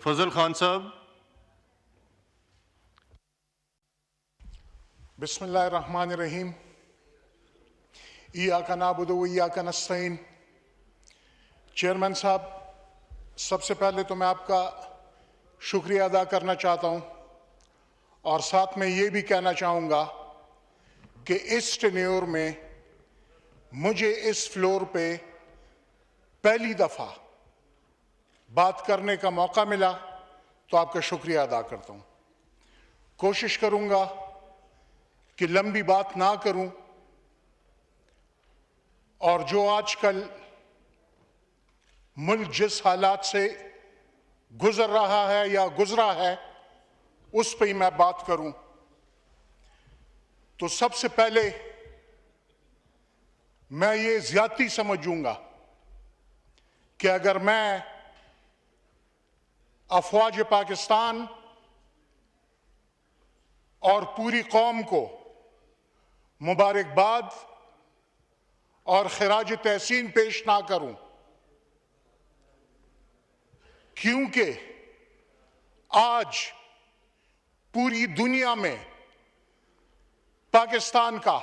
فضل خان صاحب. بسم اللہ الرحمن الرحیم. ایاک نعبد و ایاک نستعین. چیئرمین صاحب، سب سے پہلے تو میں آپ کا شکریہ ادا کرنا چاہتا ہوں اور ساتھ میں یہ بھی کہنا چاہوں گا کہ اس ٹینیور میں مجھے اس فلور پہ پہلی دفعہ بات کرنے کا موقع ملا تو آپ کا شکریہ ادا کرتا ہوں. کوشش کروں گا کہ لمبی بات نہ کروں اور جو آج کل ملک جس حالات سے گزر رہا ہے یا گزرا ہے اس پہ ہی میں بات کروں. تو سب سے پہلے میں یہ زیادتی سمجھوں گا کہ اگر میں افواج پاکستان اور پوری قوم کو مبارکباد اور خراج تحسین پیش نہ کروں، کیونکہ آج پوری دنیا میں پاکستان کا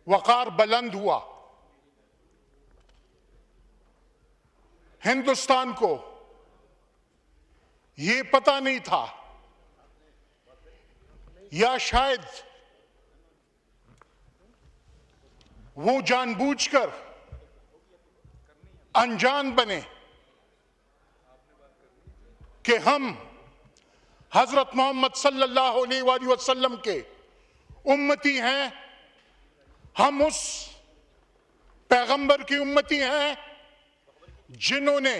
وقار بلند ہوا. ہندوستان کو یہ پتہ نہیں تھا یا شاید وہ جان بوجھ کر انجان بنے کہ ہم حضرت محمد صلی اللہ علیہ وآلہ وسلم کے امتی ہیں. ہم اس پیغمبر کی امتی ہیں جنہوں نے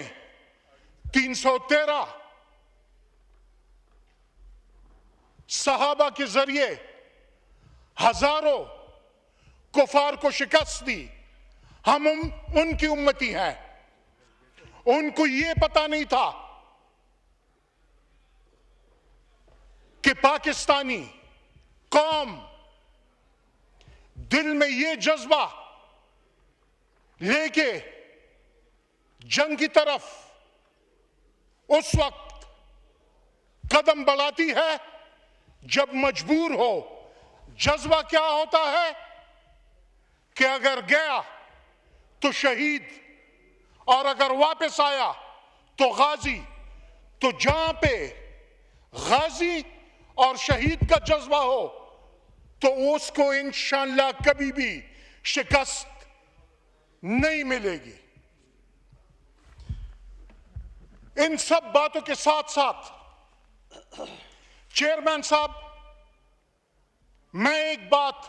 313 صحابہ کے ذریعے ہزاروں کفار کو شکست دی. ہم ان کی امتی ہیں. ان کو یہ پتہ نہیں تھا کہ پاکستانی قوم دل میں یہ جذبہ لے کے جنگ کی طرف اس وقت قدم بڑھاتی ہے جب مجبور ہو. جذبہ کیا ہوتا ہے کہ اگر گیا تو شہید اور اگر واپس آیا تو غازی. تو جہاں پہ غازی اور شہید کا جذبہ ہو تو اس کو انشاءاللہ کبھی بھی شکست نہیں ملے گی. ان سب باتوں کے ساتھ ساتھ چیئرمین صاحب، میں ایک بات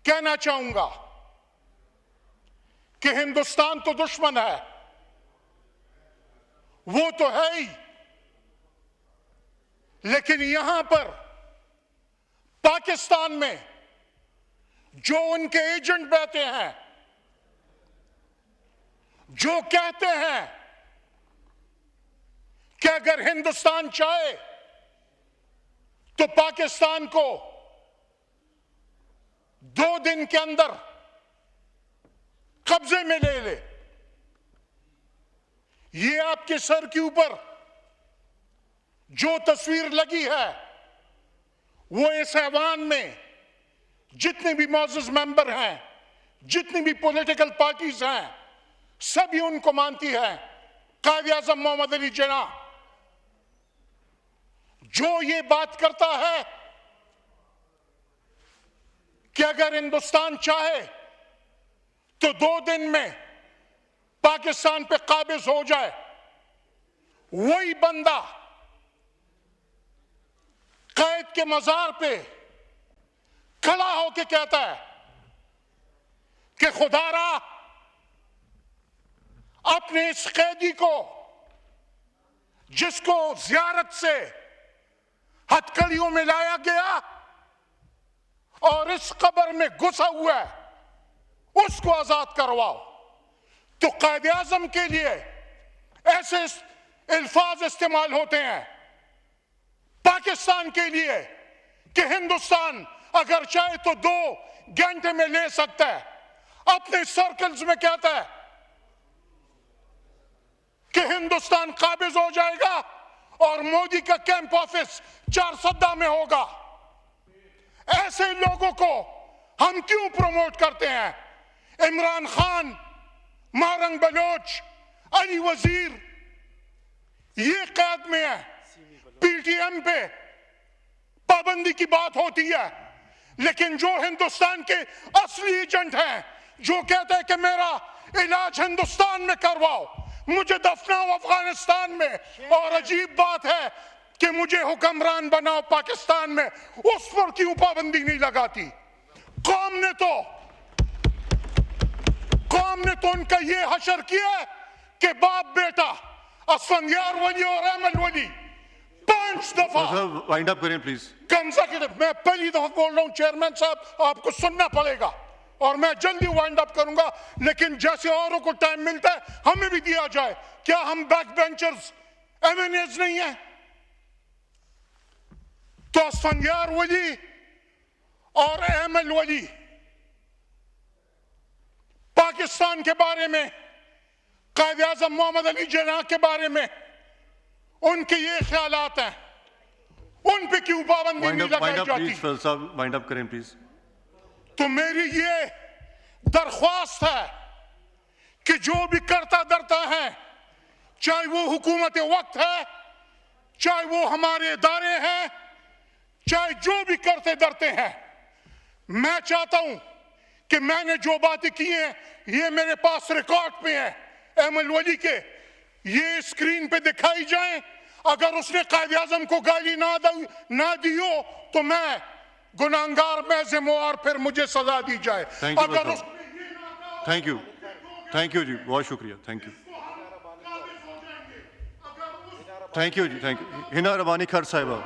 کہنا چاہوں گا کہ ہندوستان تو دشمن ہے، وہ تو ہے ہی، لیکن یہاں پر پاکستان میں جو ان کے ایجنٹ بیٹھے ہیں، جو کہتے ہیں کہ اگر ہندوستان چاہے تو پاکستان کو 2 دن کے اندر قبضے میں لے لے، یہ آپ کے سر کے اوپر جو تصویر لگی ہے وہ اس ایوان میں جتنے بھی معزز ممبر ہیں، جتنی بھی پولیٹیکل پارٹیز ہیں، سبھی ان کو مانتی ہے. قائد اعظم محمد علی جناح جو یہ بات کرتا ہے کہ اگر ہندوستان چاہے تو 2 دن میں پاکستان پہ قابض ہو جائے، وہی بندہ قائد کے مزار پہ کھڑا ہو کے کہتا ہے کہ خدا را اپنے اس قیدی کو جس کو زیارت سے ہتھکڑیوں میں لایا گیا اور اس قبر میں گھسا ہوا ہے اس کو آزاد کرواؤ. تو قائد اعظم کے لیے ایسے الفاظ استعمال ہوتے ہیں پاکستان کے لیے کہ ہندوستان اگر چاہے تو 2 گھنٹے میں لے سکتا ہے. اپنے سرکلز میں کہتا ہے کہ ہندوستان قابض ہو جائے گا اور مودی کا کیمپ آفس 410 میں ہوگا. ایسے لوگوں کو ہم کیوں پروموٹ کرتے ہیں؟ عمران خان، مارنگ بلوچ، علی وزیر، یہ قید میں ہے. پی ٹی ایم پہ پابندی کی بات ہوتی ہے، لیکن جو ہندوستان کے اصلی ایجنٹ ہیں، جو کہتے ہیں کہ میرا علاج ہندوستان میں کرواؤ، مجھے دفناؤ افغانستان میں، اور عجیب بات ہے کہ مجھے حکمران بناؤ پاکستان میں، اس پر کیوں پابندی نہیں لگاتی؟ قوم نے تو ان کا یہ حشر کیا ہے کہ باپ بیٹا اسفندیار ولی اور احمد ولی 5 دفعہ وائنڈ اپ کریں پلیز. کنزیکٹو. میں پہلی دفعہ بول رہا ہوں چیئرمین صاحب، آپ کو سننا پڑے گا اور میں جلدی وائنڈ اپ کروں گا، لیکن جیسے اوروں کو ٹائم ملتا ہے ہمیں بھی دیا جائے. کیا ہم back benchers MNAs نہیں ہیں؟ تو اسفندیار ولی اور احمد ولی پاکستان کے بارے میں، قائد اعظم محمد علی جناح کے بارے میں ان کے یہ خیالات ہیں، ان پہ کیوں پابندی نہیں لگائی جاتی؟ وائنڈ اپ کریں پلیز. تو میری یہ درخواست ہے کہ جو بھی کرتا درتا ہے، چاہے وہ حکومت وقت ہے، چاہے وہ ہمارے ادارے ہیں، چاہے جو بھی کرتے درتے ہیں، میں چاہتا ہوں کہ میں نے جو باتیں کی ہیں یہ میرے پاس ریکارڈ پہ ہیں احمد ولی کے، یہ اسکرین پہ دکھائی جائیں. اگر اس نے قائد اعظم کو گالی نہ دی ہو تو میں گناہگار محض ہوں اور پھر مجھے سزا دی جائے. اگر اس تھینک یو جی، بہت شکریہ. تھینک یو جی. Thank you. ہنا ربانی خر صاحبہ.